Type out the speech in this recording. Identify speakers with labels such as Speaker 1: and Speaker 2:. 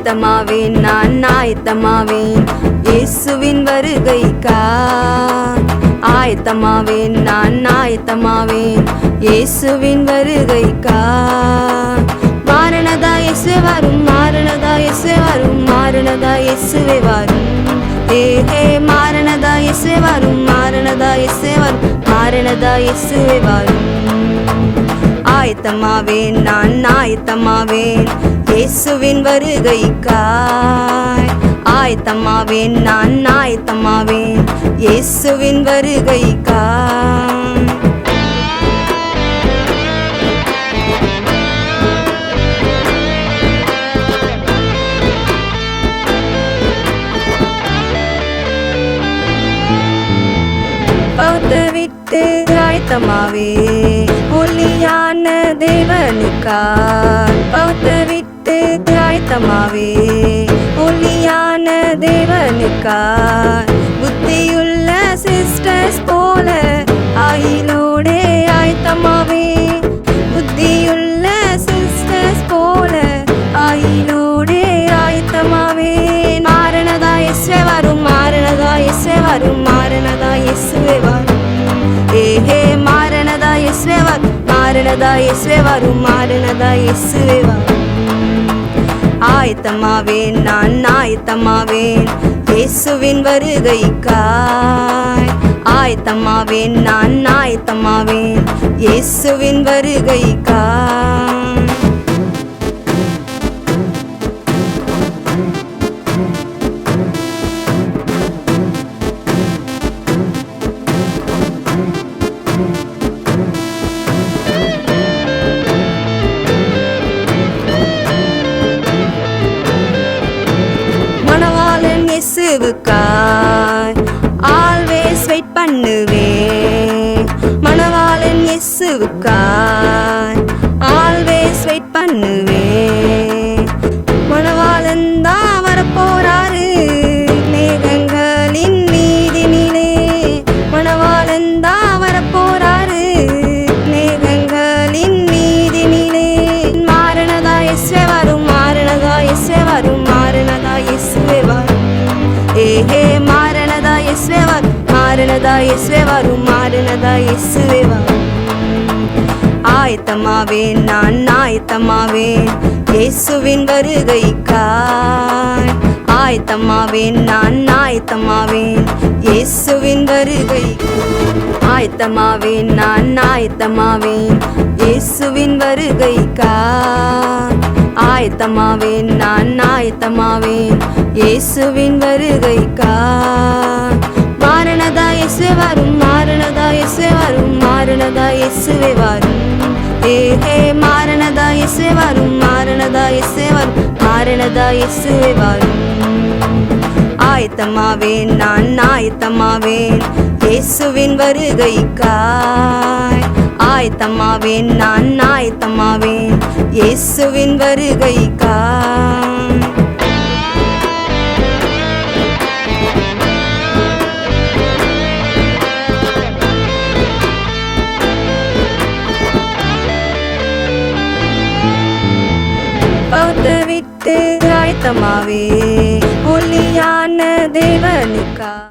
Speaker 1: ஆயத்தமாவேன், நான் ஆயத்தமாவேன் இயேசுவின் வருகைக்கா. ஆயத்தமாவேன், நான் ஆயத்தமாவேன் இயேசுவின் வருகைக்கா. மாரணதா இயேசு வரும், மாரணதா இயேசு வரும், மாரணதா இயேசுவே வரும். ஏ மாரணதா இயேசு வரும், மாரணதா இயேசு வரும், மாரணதா இயேசுவே வரும். ஆயத்தமாவேன், நான் ஆயத்தமாவேன் இயேசுவின் வருகைக்காய். ஆயத்தமாவேன், நான் ஆயத்தமாவேன் இயேசுவின் வருகைக்காய். விட்டு ஆயத்தமாவே ஒளியான தேவனுக்காய். விட்டு ஆயத்தமாவே ஒளியான தேவனுக்காய். புத்தியுள்ள சிஸ்டர்ஸ் போல ஆயிலோடே ஆயத்தமாவே. புத்தியுள்ள சிஸ்டர்ஸ் போல ஆயிலோடே ஆயத்தமாவே. மாரணதா இயேசுவே வரும், மாரணதா இயேசுவே வரும், மாரணதா இயேசுவே வரும். ஏஹே மாரணதா இயேசுவே வரும், மாரணதா இயேசுவே வரும், மாரணதா இயேசுவே வரும். ஆயத்தமாவேன், நான் ஆயத்தமாவேன் இயேசுவின் வருகைக்காய். ஆயத்தமாவேன், நான் ஆயத்தமாவேன் இயேசுவின் வருகைக்காய். இயேசுவுக்காய் ஆல்வேஸ் வெயிட் பண்ணுவேன். மணவாளன் இயேசுவுக்காய் ஆல்வேஸ் வெயிட் பண்ணுவேன். மணவாளன் தான் வரப்போறாரு மேகங்களின் மீதினிலே. மணவாளன் தான் வரப்போறாரு மேகங்களின் மீதினிலே. மாரணதா இயேசுவே வரும், மாரணதா இயேசுவே வரும், மாரணதா இயேசுவே வரும். ஏஹே மாரணதா இயேசுவே வரும், மாரணதா இயேசுவே வரும், மாரணதா இயேசுவே வரும். ஆயத்தமாவேன், நான் ஆயத்தமாவேன் இயேசுவின் வருகைக்காய். ஆயத்தமாவேன், நான் ஆயத்தமாவேன் இயேசுவின் வருகை. ஆயத்தமாவேன், நான் ஆயத்தமாவேன் இயேசுவின் வருகைக்காய். ஆயத்தமாவேன், நான் ஆயத்தமாவேன் இயேசுவின் வருகைக்காய். மாரணதா இயேசுவே வரும், மாரணதா இயேசுவே வரும், மாரணதா இயேசுவே வரும். ஏஹே மாரணதா இயேசுவே வரும், மாரணதா இயேசுவே வரும், மாரணதா இயேசுவே வரும். ஆயத்தமாவேன், நான் ஆயத்தமாவேன் இயேசுவின் வருகைக்காய். ஆயத்தமாவேன், நான் ஆயத்தமாவேன் இயேசுவின் வருகைக்காய். விட்டு ஆயத்தமாவே ஒளியான தேவனுக்காய்.